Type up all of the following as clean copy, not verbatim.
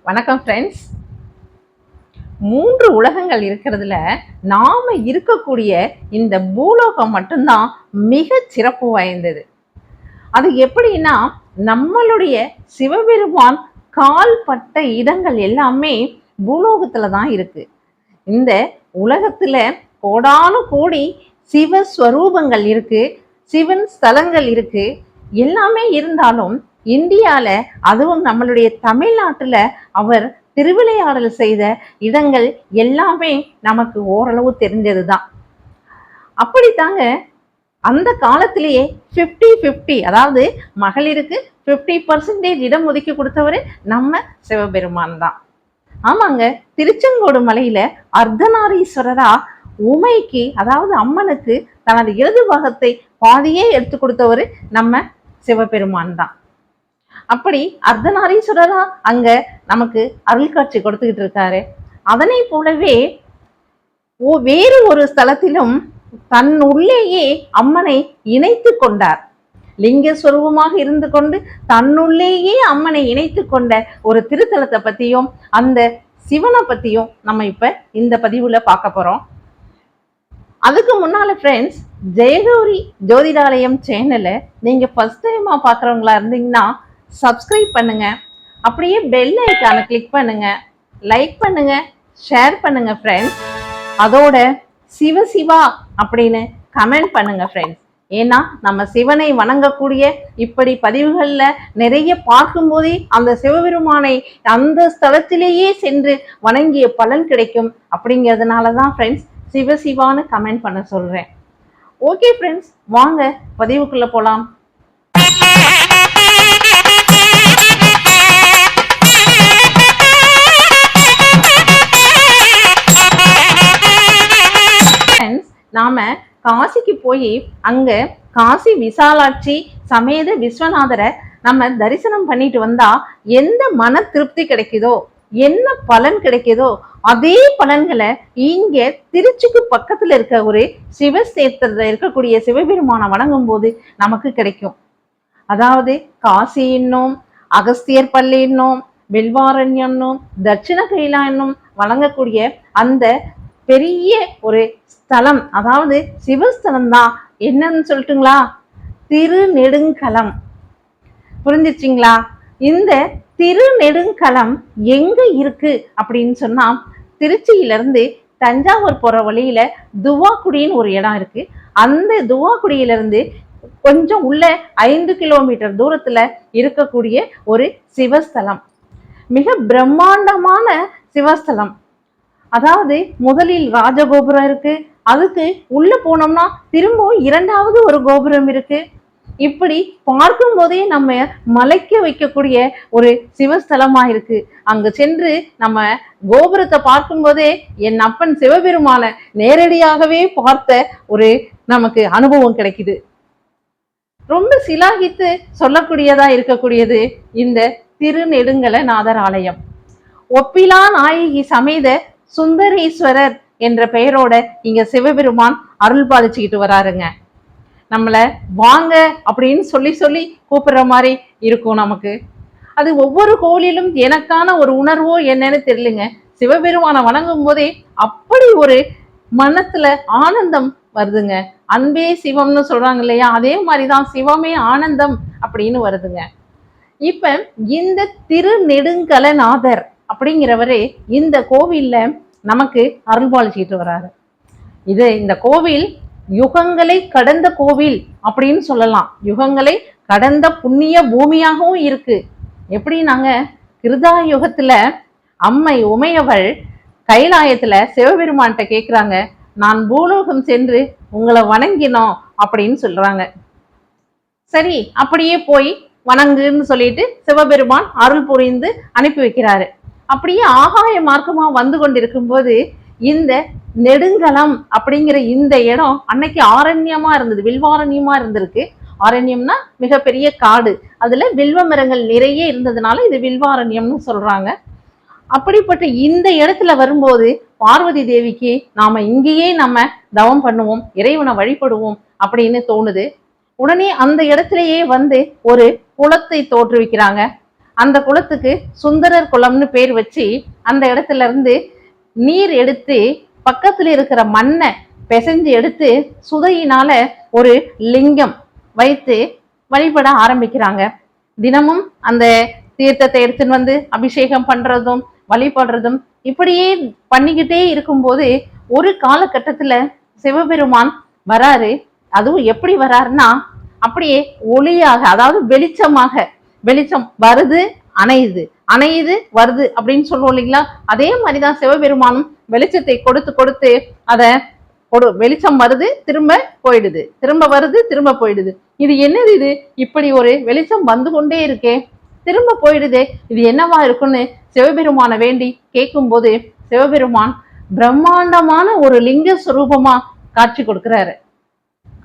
வணக்கம் ஃப்ரெண்ட்ஸ். 3 உலகங்கள் இருக்கிறதுல நாம இருக்கக்கூடிய இந்த பூலோகம் மட்டும்தான் மிக சிறப்பு வாய்ந்தது. அது எப்படின்னா, நம்மளுடைய சிவபெருமான் கால் பட்ட இடங்கள் எல்லாமே பூலோகத்துல தான் இருக்கு. இந்த உலகத்துல கோடானு கோடி சிவஸ்வரூபங்கள் இருக்கு, சிவன் ஸ்தலங்கள் இருக்கு, எல்லாமே இருந்தாலும் இந்தியால, அதுவும் நம்மளுடைய தமிழ்நாட்டுல அவர் திருவிளையாடல் செய்த இடங்கள் எல்லாமே நமக்கு ஓரளவு தெரிஞ்சதுதான். அப்படித்தாங்க அந்த காலத்திலேயே 50-50, அதாவது மகளிருக்கு 50% இடம் ஒதுக்கி கொடுத்தவரு நம்ம சிவபெருமான் தான். ஆமாங்க, திருச்செங்கோடு மலையில அர்த்தநாரீஸ்வரரா உமைக்கு, அதாவது அம்மனுக்கு தனது இடது பாகத்தை பாதியே எடுத்து கொடுத்தவரு நம்ம சிவபெருமான் தான். அப்படி அர்த்தநாரீஸ்வரரா அங்க நமக்கு அருள் காட்சி கொடுத்துக்கிட்டு இருக்காரு. அதனை போலவே வேறு ஒரு ஸ்தலத்திலும் தன் உள்ளேயே அம்மனை இணைத்து கொண்டார். லிங்க ஸ்வரூபமாக இருந்து கொண்டு தன்னுள்ளேயே அம்மனை இணைத்து கொண்ட ஒரு திருத்தலத்தை பத்தியும் அந்த சிவனை பத்தியும் நம்ம இப்ப இந்த பதிவுல பார்க்க போறோம். அதுக்கு முன்னால ஃப்ரெண்ட்ஸ், ஜெயகௌரி ஜோதிடாலயம் சேனலை நீங்க ஃபர்ஸ்ட் டைமா பாக்குறவங்களா இருந்தீங்கன்னா சப்ஸ்கிரைப் பண்ணுங்க, அப்படியே பெல் ஐக்கானை கிளிக் பண்ணுங்க, லைக் பண்ணுங்க, ஷேர் பண்ணுங்க ஃப்ரெண்ட்ஸ். அதோட சிவ சிவா அப்படின்னு கமெண்ட் பண்ணுங்க ஃப்ரெண்ட்ஸ். ஏன்னா நம்ம சிவனை வணங்கக்கூடிய இப்படி பதிவுகள்ல நிறைய பார்க்கும்போதே அந்த சிவபெருமானை அந்த ஸ்தலத்திலேயே சென்று வணங்கிய பலன் கிடைக்கும். அப்படிங்கிறதுனாலதான் ஃப்ரெண்ட்ஸ் சிவ சிவான்னு கமெண்ட் பண்ண சொல்றேன். ஓகே ஃப்ரெண்ட்ஸ், வாங்க பதிவுக்குள்ள போலாம். நாம காசிக்கு போய் அங்க காசி விசாலாட்சி சமேத விஸ்வநாதரை நம்ம தரிசனம் பண்ணிட்டு வந்தா எந்த மன திருப்தி கிடைக்குதோ, என்ன பலன் கிடைக்குதோ, அதே பலன்களை இங்க திருச்சிக்கு பக்கத்துல இருக்க ஒரு சிவசேத்திரத்துல இருக்கக்கூடிய சிவபெருமானை வணங்கும் போது நமக்கு கிடைக்கும். அதாவது காசி என்னும், அகஸ்தியர் பள்ளி என்னும், வில்வாரண்யம், தட்சிண கைலா என்னும் வழங்கக்கூடிய அந்த பெரிய ஒரு ஸ்தலம், அதாவது சிவஸ்தலம் தான். என்னன்னு சொல்லட்டுங்களா? திருநெடுங்கலம். புரிஞ்சிச்சிங்களா? இந்த திருநெடுங்கலம் எங்க இருக்கு அப்படின்னு சொன்னா, திருச்சியிலிருந்து தஞ்சாவூர் போற வழியில துவாக்குடின்னு ஒரு இடம் இருக்கு. அந்த துவாக்குடியிலிருந்து கொஞ்சம் உள்ள 5 கிலோமீட்டர் தூரத்துல இருக்கக்கூடிய ஒரு சிவஸ்தலம். மிக பிரம்மாண்டமான சிவஸ்தலம். அதாவது முதலில் ராஜகோபுரம் இருக்கு, அதுக்கு உள்ள போனோம்னா திரும்ப 2வது ஒரு கோபுரம் இருக்கு. இப்படி பார்க்கும் போதே நம்ம மலைக்க வைக்கக்கூடிய ஒரு சிவஸ்தலமா இருக்கு. அங்க சென்று நம்ம கோபுரத்தை பார்க்கும் போதே என் அப்பன் சிவபெருமான நேரடியாகவே பார்த்த ஒரு நமக்கு அனுபவம் கிடைக்குது. ரொம்ப சிலாகித்து சொல்லக்கூடியதா இருக்கக்கூடியது இந்த திருநெடுங்கலநாதர் ஆலயம். ஒப்பிலா நாயகி சமேத சுந்தரேஸ்வரர் என்ற பெயரோட இங்க சிவபெருமான் அருள் பாலிச்சுக்கிட்டு வராருங்க. நம்மள வாங்க அப்படின்னு சொல்லி சொல்லி கூப்பிடுற மாதிரி இருக்கும் நமக்கு. அது ஒவ்வொரு கோயிலும் எனக்கான ஒரு உணர்வோ என்னன்னு தெரியலங்க. சிவபெருமானை வணங்கும் போதே அப்படி ஒரு மனத்துல ஆனந்தம் வருதுங்க. அன்பே சிவம்னு சொல்றாங்க இல்லையா, அதே மாதிரிதான் சிவமே ஆனந்தம் அப்படின்னு வருதுங்க. இப்ப இந்த திருநெடுங்கலநாதர் அப்படிங்கிறவரே இந்த கோவில்ல நமக்கு அருள்பாலிச்சுட்டு வராரு. இந்த கோவில் யுகங்களை கடந்த கோவில் அப்படின்னு சொல்லலாம். யுகங்களை கடந்த புண்ணிய பூமியாகவும் இருக்கு. எப்படி நாங்க கிருதா யுகத்துல அம்மை உமையவள் கைலாயத்துல சிவபெருமான்கிட்ட கேக்குறாங்க, நான் பூலோகம் சென்று உங்களை வணங்கினோம் அப்படின்னு சொல்றாங்க. சரி, அப்படியே போய் வணங்குன்னு சொல்லிட்டு சிவபெருமான் அருள் புரிந்து அனுப்பி வைக்கிறாரு. அப்படியே ஆகாய மார்க்கமா வந்து கொண்டிருக்கும் போது இந்த நெடுங்கலம் அப்படிங்கிற இந்த இடம் அன்னைக்கு ஆரண்யமா இருந்தது, வில்வாரண்யமா இருந்திருக்கு. ஆரண்யம்னா மிகப்பெரிய காடு, அதுல வில்வ மரங்கள் நிறைய இருந்ததுனால இது வில்வாரண்யம்னு சொல்றாங்க. அப்படிப்பட்ட இந்த இடத்துல வரும்போது பார்வதி தேவிக்கு நாம இங்கேயே நம்ம தவம் பண்ணுவோம், இறைவனை வழிபடுவோம் அப்படின்னு தோணுது. உடனே அந்த இடத்திலேயே வந்து ஒரு குளத்தை தோற்றுவிக்கிறாங்க. அந்த குளத்துக்கு சுந்தரர் குளம்னு பேர் வச்சு அந்த இடத்துல இருந்து நீர் எடுத்து பக்கத்துல இருக்கிற மண்ணை பிசைஞ்சு எடுத்து சுதையினால ஒரு லிங்கம் வைத்து வழிபட ஆரம்பிக்கிறாங்க. தினமும் அந்த தீர்த்தத்தை எடுத்துன்னு வந்து அபிஷேகம் பண்றதும் வழிபடுறதும் இப்படியே பண்ணிக்கிட்டே இருக்கும்போது ஒரு காலகட்டத்துல சிவபெருமான் வராரு. அதுவும் எப்படி வராருன்னா அப்படியே ஒளியாக, அதாவது வெளிச்சமாக, வெளிச்சம் வருது அணையுது, அணையுது வருது அப்படின்னு சொல்லுவோம் இல்லைங்களா? அதே மாதிரிதான் சிவபெருமானும் வெளிச்சத்தை கொடுத்து கொடுத்து அத வெளிச்சம் வருது திரும்ப போயிடுது, திரும்ப வருது திரும்ப போயிடுது. இது என்னது இது, இப்படி ஒரு வெளிச்சம் வந்து கொண்டே இருக்கே, திரும்ப போயிடுதே, இது என்னவா இருக்குன்னு சிவபெருமான வேண்டி கேட்கும் போது சிவபெருமான் பிரம்மாண்டமான ஒரு லிங்க சுரூபமா காட்சி கொடுக்கிறாரு.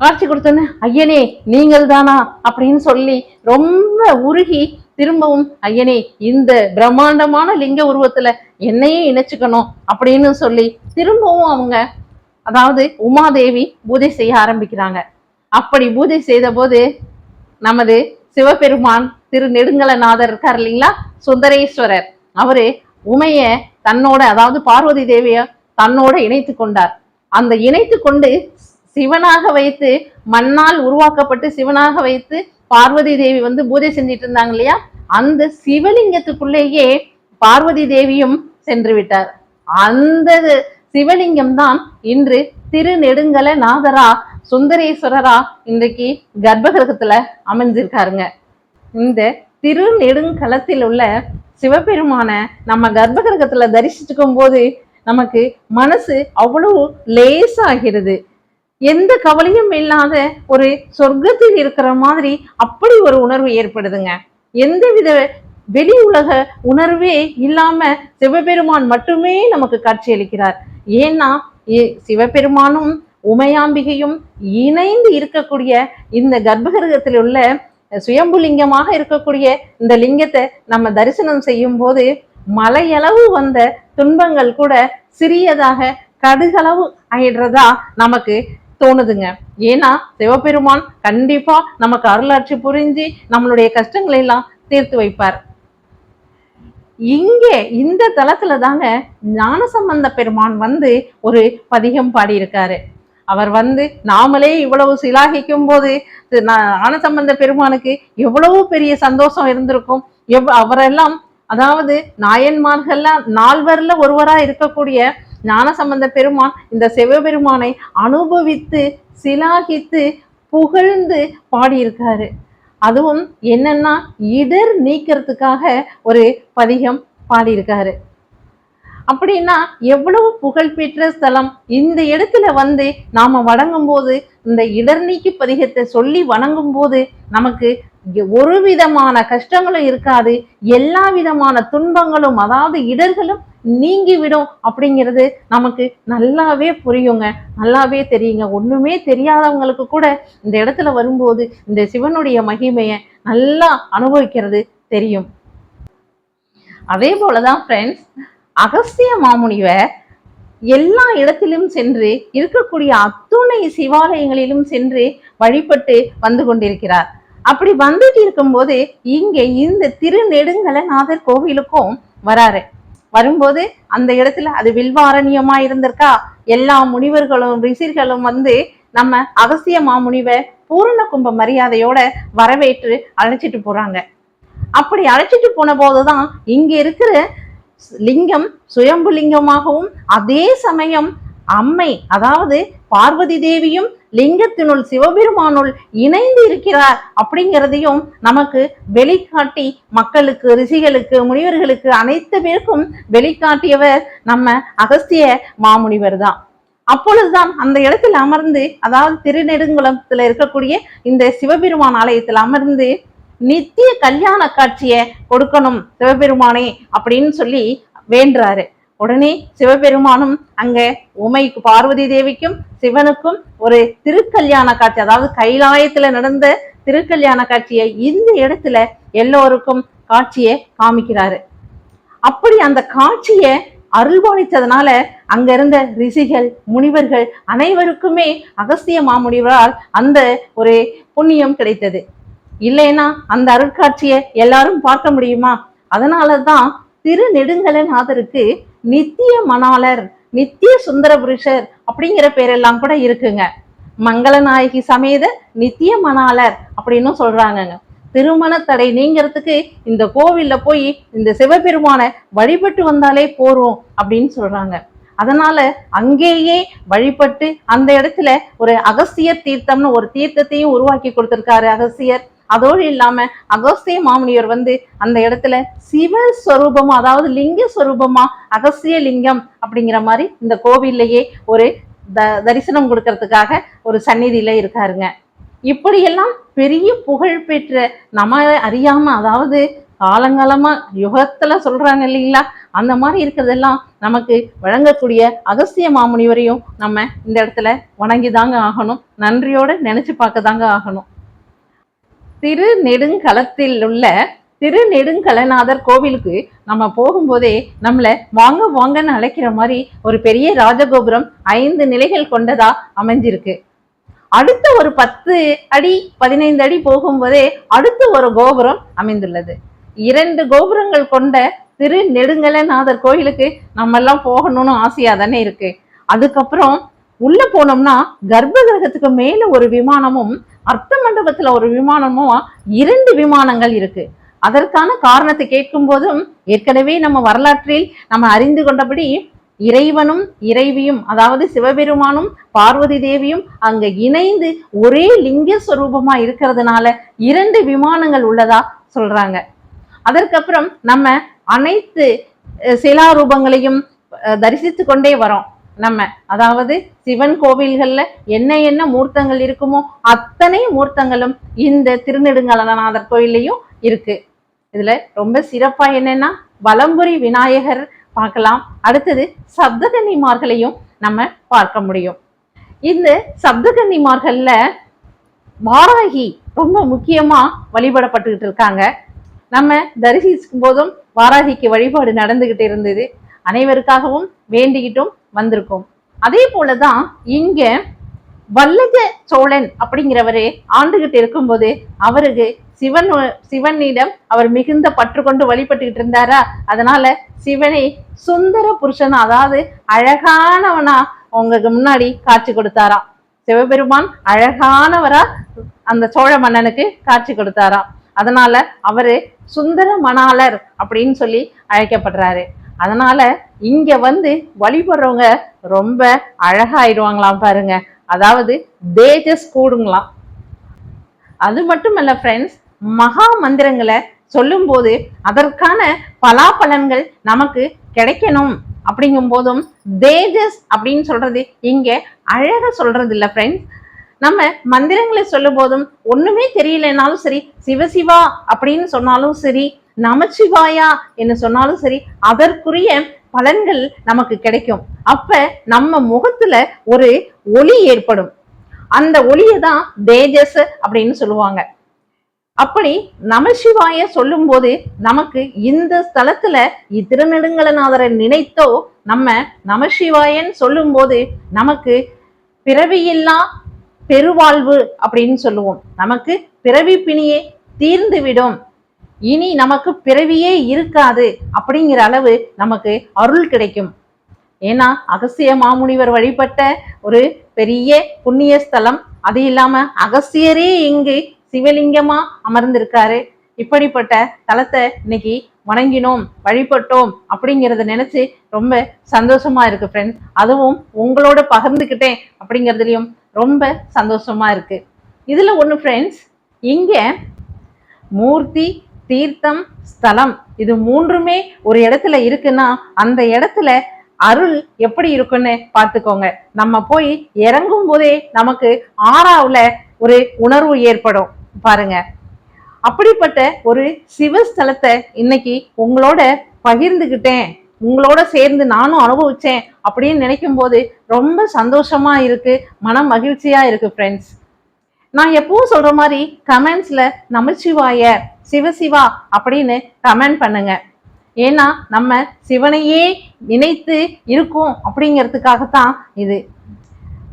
காட்சி கொடுத்தோன்னு ஐயனே நீங்கள் தானா அப்படின்னு சொல்லி ரொம்ப உருகி திரும்பவும் ஐயனே இந்த பிரம்மாண்டமான லிங்க உருவத்துல என்னையே இணைச்சுக்கணும் அப்படின்னு சொல்லி திரும்பவும் அவங்க, அதாவது உமாதேவி பூஜை செய்ய ஆரம்பிக்கிறாங்க. அப்படி பூஜை செய்த போது நமது சிவபெருமான் திரு நெடுங்கலநாதர் இருக்கார் இல்லைங்களா, சுந்தரேஸ்வரர், அவரு உமைய தன்னோட, அதாவது பார்வதி தேவிய தன்னோட இணைத்து கொண்டார். அந்த இணைத்து கொண்டு சிவனாக வைத்து, மண்ணால் உருவாக்கப்பட்டு சிவனாக வைத்து பார்வதி தேவி வந்து பூஜை செஞ்சிட்டு இருந்தாங்க இல்லையா, அந்த சிவலிங்கத்துக்குள்ளேயே பார்வதி தேவியும் சென்று விட்டார். அந்த சிவலிங்கம் தான் இன்று திருநெடுங்கல நாதரா சுந்தரேஸ்வரரா இன்றைக்கு கர்ப்பகிரகத்துல அமைஞ்சிருக்காருங்க. இந்த திருநெடுங்கலத்தில் உள்ள சிவபெருமான நம்ம கர்ப்பகிரகத்துல தரிசிச்சுக்கும் போது நமக்கு மனசு அவ்வளவு லேசாகிறது. எந்த கவலையும் இல்லாத ஒரு சொர்க்கத்தில் இருக்கிற மாதிரி அப்படி ஒரு உணர்வு ஏற்படுதுங்க. எந்தவித வெளி உலக உணர்வே இல்லாம சிவபெருமான் மட்டுமே நமக்கு காட்சி அளிக்கிறார். ஏன்னா சிவபெருமானும் உமையாம்பிகையும் இணைந்து இருக்கக்கூடிய இந்த கர்ப்பகிரகத்தில் உள்ள சுயம்புலிங்கமாக இருக்கக்கூடிய இந்த லிங்கத்தை நம்ம தரிசனம் செய்யும் போது மலையளவு வந்த துன்பங்கள் கூட சிறியதாக கடுகளவு ஆயிடுறதா நமக்கு தோணுதுங்க. ஏன்னா சிவபெருமான் கண்டிப்பா நமக்கு அருளாட்சி புரிஞ்சு நம்மளுடைய கஷ்டங்களை எல்லாம் தீர்த்து வைப்பார். இங்கே இந்த தலத்துல தாங்க ஞானசம்பந்த பெருமான் வந்து ஒரு பதிகம் பாடியிருக்காரு. அவர் வந்து நாமளே இவ்வளவு சிலாகிக்கும் போது ஞானசம்பந்த பெருமானுக்கு எவ்வளவு பெரிய சந்தோஷம் இருந்திருக்கும். அவரெல்லாம், அதாவது நாயன்மார்கள்ல நால்வர்ல ஒருவரா இருக்கக்கூடிய ஞானசம்பந்த பெருமான் இந்த சிவபெருமானை அனுபவித்து சிலாகித்து புகழ்ந்து பாடியிருக்காரு. அதுவும் என்னன்னா இடர் நீக்கிறதுக்காக ஒரு பதிகம் பாடியிருக்காரு. அப்படின்னா எவ்வளவு புகழ்பெற்ற ஸ்தலம். இந்த இடத்துல வந்து நாம வணங்கும் போது, இந்த இடர் நீக்கி பதிகத்தை சொல்லி வணங்கும் போது நமக்கு ஒரு விதமான கஷ்டங்களும் இருக்காது, எல்லா விதமான துன்பங்களும், அதாவது இடர்களும் நீங்கிவிடும் அப்படிங்கிறது நமக்கு நல்லாவே புரியுங்க, நல்லாவே தெரியுங்க. ஒண்ணுமே தெரியாதவங்களுக்கு கூட இந்த இடத்துல வரும்போது இந்த சிவனுடைய மகிமையை நல்லா அனுபவிக்கிறது தெரியும். அதே போலதான் ஃப்ரெண்ட்ஸ், அகஸ்திய மாமுனிவர் எல்லா இடத்திலும் சென்று இருக்கக்கூடிய அத்துணை சிவாலயங்களிலும் சென்று வழிபட்டு வந்து கொண்டிருக்கிறார். அப்படி வந்துட்டு இருக்கும்போது இங்கே இந்த திருநெடுங்கலநாதர் கோவிலுக்கும் வராரு. வரும்போது அந்த இடத்துல அது வில்வாரண்யமா இருந்திருக்கா, எல்லா முனிவர்களும் ரிஷிகளும் வந்து நம்ம அகஸ்திய மாமுனிவர் பூரண கும்ப மரியாதையோட வரவேற்று அழைச்சிட்டு போறாங்க. அப்படி அழைச்சிட்டு போன போதுதான் இங்க இருக்கிற லிங்கம் சுயம்பு லிங்கமாகவும் அதே சமயம் அம்மை, அதாவது பார்வதி தேவியும் லிங்கத்தினுள் சிவபெருமானுள் இணைந்து இருக்கிறார் அப்படிங்கிறதையும் நமக்கு வெளிக்காட்டி மக்களுக்கு, ரிஷிகளுக்கு, முனிவர்களுக்கு அனைத்து பேருக்கும் வெளிக்காட்டியவர் நம்ம அகஸ்திய மாமுனிவர் தான். அப்பொழுதுதான் அந்த இடத்துல அமர்ந்து, அதாவது திருநெடுங்குளத்துல இருக்கக்கூடிய இந்த சிவபெருமான் ஆலயத்தில் அமர்ந்து நித்திய கல்யாண காட்சியை கொடுக்கணும் சிவபெருமானே அப்படின்னு சொல்லி வேண்டுறாரு. உடனே சிவபெருமானும் அங்க உமைக்கு, பார்வதி தேவிக்கும் சிவனுக்கும் ஒரு திருக்கல்யாண காட்சி, அதாவது கைலாயத்துல நடந்த திருக்கல்யாண காட்சியை இந்த இடத்துல எல்லோருக்கும் காட்சியை காமிக்கிறாரு. அப்படி அந்த காட்சியை அருள்பாலித்ததுனால அங்க இருந்த ரிஷிகள், முனிவர்கள் அனைவருக்குமே அகஸ்திய மாமுனிவரால் அந்த ஒரு புண்ணியம் கிடைத்தது. இல்லைன்னா அந்த அருட்காட்சியை எல்லாரும் பார்க்க முடியுமா? அதனாலதான் திருநெடுங்கலநாதருக்கு நித்திய மணாளர், நித்திய சுந்தர புருஷர் அப்படிங்கிற பேரெல்லாம் கூட இருக்குங்க. மங்களநாயகி சமேத நித்திய மணாளர் அப்படின்னு சொல்றாங்கங்க. திருமண தடை நீங்கிறதுக்கு இந்த கோவில்ல போய் இந்த சிவபெருமான வழிபட்டு வந்தாலே போறோம் அப்படின்னு சொல்றாங்க. அதனால அங்கேயே வழிபட்டு அந்த இடத்துல ஒரு அகஸ்தியர் தீர்த்தம்னு ஒரு தீர்த்தத்தையும் உருவாக்கி கொடுத்திருக்காரு அகஸ்தியர். அதோடு இல்லாம அகஸ்திய மாமுனிவர் அந்த இடத்துல சிவஸ்வரூபமா, அதாவது லிங்க ஸ்வரூபமா அகஸ்திய லிங்கம் அப்படிங்கிற மாதிரி இந்த கோவில்லையே ஒரு தரிசனம் கொடுக்கறதுக்காக ஒரு சந்நிதியில இருக்காருங்க. இப்படியெல்லாம் பெரிய புகழ் பெற்ற நம்ம அறியாம, அதாவது காலங்காலமா யுகத்துல சொல்றாங்க இல்லைங்களா, அந்த மாதிரி இருக்கிறதெல்லாம் நமக்கு வழங்கக்கூடிய அகஸ்திய மாமுனிவரையும் நம்ம இந்த இடத்துல வணங்கிதாங்க ஆகணும், நன்றியோட நினைச்சு பார்க்க தாங்க ஆகணும். திருநெடுங்களத்தில் உள்ள திருநெடுங்கலநாதர் கோவிலுக்கு நம்ம போகும்போதே நம்மளை வாங்க வாங்கன்னு அழைக்கிற மாதிரி ஒரு பெரிய ராஜகோபுரம் 5 நிலைகள் கொண்டதா அமைஞ்சிருக்கு. அடுத்த ஒரு 10 அடி 15 அடி போகும்போதே அடுத்த ஒரு கோபுரம் அமைந்துள்ளது. 2 கோபுரங்கள் கொண்ட திருநெடுங்கலநாதர் கோயிலுக்கு நம்ம எல்லாம் போகணும்னு ஆசையா தானே இருக்கு. அதுக்கப்புறம் உள்ள போனோம்னா கர்ப்ப கிரகத்துக்கு மேல ஒரு விமானமும் அர்த்த மண்டபத்துல ஒரு விமானமும் 2 விமானங்கள் இருக்கு. அதற்கான காரணத்தை கேட்கும் போதும் ஏற்கனவே நம்ம வரலாற்றில் நம்ம அறிந்து கொண்டபடி இறைவனும் இறைவியும், அதாவது சிவபெருமானும் பார்வதி தேவியும் அங்க இணைந்து ஒரே லிங்க ஸ்வரூபமா இருக்கிறதுனால 2 விமானங்கள் உள்ளதா சொல்றாங்க. அதற்கப்புறம் நம்ம அனைத்து சிலாரூபங்களையும் தரிசித்து கொண்டே வரோம். நம்ம அதாவது சிவன் கோவில்கள்ல என்ன மூர்த்தங்கள் இருக்குமோ அத்தனை மூர்த்தங்களும் இந்த திருநெடுங்கலநாதர் கோயிலையும் இருக்கு. இதுல ரொம்ப சிறப்பா என்னன்னா வலம்புரி விநாயகர் பார்க்கலாம். அடுத்தது சப்தகன்னிமார்களையும் நம்ம பார்க்க முடியும். இந்த சப்தகன்னிமார்கள்ல வாராகி ரொம்ப முக்கியமா வழிபடப்பட்டுக்கிட்டு இருக்காங்க. நம்ம தரிசிக்கும் போதும் வாராகிக்கு வழிபாடு நடந்துகிட்டு இருந்தது. அனைவருக்காகவும் வேண்டிக்கிட்டும் வந்திருக்கோம். அதே போலதான் இங்க வல்லஜ சோழன் அப்படிங்கிறவரு ஆண்டுகிட்டு இருக்கும்போது அவருக்கு சிவனிடம் அவர் மிகுந்த பற்று கொண்டு வழிபட்டுக்கிட்டு இருந்தாரா, அதனால சிவனை சுந்தர புருஷன், அதாவது அழகானவனா உங்களுக்கு முன்னாடி காட்சி கொடுத்தாராம். சிவபெருமான் அழகானவரா அந்த சோழ மன்னனுக்கு காட்சி கொடுத்தாராம். அதனால அவரு சுந்தர மணாளர் அப்படின்னு சொல்லி அழைக்கப்படுறாரு. அதனால இங்க வழிபடுறவங்க ரொம்ப அழகாயிடுவாங்களாம் பாருங்க, அதாவது தேஜஸ் கூடுங்களாம். அது மட்டுமல்ல ஃப்ரெண்ட்ஸ், மகா மந்திரங்களை சொல்லும் போது அதற்கான பலாபலன்கள் நமக்கு கிடைக்கணும் அப்படிங்கும் போதும் தேஜஸ் அப்படின்னு சொல்றது இங்க அழக சொல்றது இல்ல ஃப்ரெண்ட்ஸ். நம்ம மந்திரங்களை சொல்லும் போதும் ஒண்ணுமே தெரியலனாலும் சரி, சிவசிவா அப்படின்னு சொன்னாலும் சரி, நமச்சிவாயா என்று சொன்னாலும் சரி, அதற்குரிய பலன்கள் நமக்கு கிடைக்கும். அப்ப நம்ம முகத்துல ஒரு ஒளி ஏற்படும். அந்த ஒளியை தான் தேஜஸ் அப்படின்னு சொல்லுவாங்க. அப்படி நமசிவாய சொல்லும் போது நமக்கு இந்த ஸ்தலத்துல திருநெடுங்கலநாதரை நினைத்தோ நம்ம நமசிவாயன் சொல்லும் போது நமக்கு பிறவியில்லா பெருவாழ்வு அப்படின்னு சொல்லுவோம். நமக்கு பிறவி பிணியே தீர்ந்து விடும், இனி நமக்கு பிறவியே இருக்காது அப்படிங்கிற அளவு நமக்கு அருள் கிடைக்கும். ஏன்னா அகஸ்திய மாமுனிவர் வழிபட்ட ஒரு பெரிய புண்ணிய ஸ்தலம். அது இல்லாம அகஸ்தியரே இங்கு சிவலிங்கமா அமர்ந்திருக்காரு. இப்படிப்பட்ட தலத்தை இன்னைக்கு வணங்கினோம், வழிபட்டோம் அப்படிங்கிறத நினைச்சு ரொம்ப சந்தோஷமா இருக்கு ஃப்ரெண்ட்ஸ். அதுவும் உங்களோட பகிர்ந்துக்கிட்டேன் அப்படிங்கிறதுலயும் ரொம்ப சந்தோஷமா இருக்கு. இதுல ஒண்ணு ஃப்ரெண்ட்ஸ், இங்க மூர்த்தி, தீர்த்தம், ஸ்தலம் இது 3மே ஒரு இடத்துல இருக்குன்னா அந்த இடத்துல அருள் எப்படி இருக்குன்னு பார்த்துக்கோங்க. நம்ம போய் இறங்கும் போதே நமக்கு ஆறாவுல ஒரு உணர்வு ஏற்படும் பாருங்க. அப்படிப்பட்ட ஒரு சிவஸ்தலத்தை இன்னைக்கு உங்களோட பகிர்ந்துகிட்டேன், உங்களோட சேர்ந்து நானும் அனுபவிச்சேன் அப்படின்னு நினைக்கும் போது ரொம்ப சந்தோஷமா இருக்கு, மனம் மகிழ்ச்சியா இருக்கு ஃப்ரெண்ட்ஸ். நான் எப்பவும் சொல்ற மாதிரி கமெண்ட்ஸ்ல நமச்சிவாய, சிவசிவா அப்படின்னு கமெண்ட் பண்ணுங்க. ஏன்னா நம்ம சிவனையே நினைத்து இருக்கோம் அப்படிங்கிறதுக்காகத்தான் இது.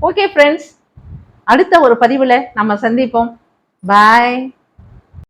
ஓகே ஃப்ரெண்ட்ஸ், அடுத்த ஒரு பதிவுல நம்ம சந்திப்போம். பாய்.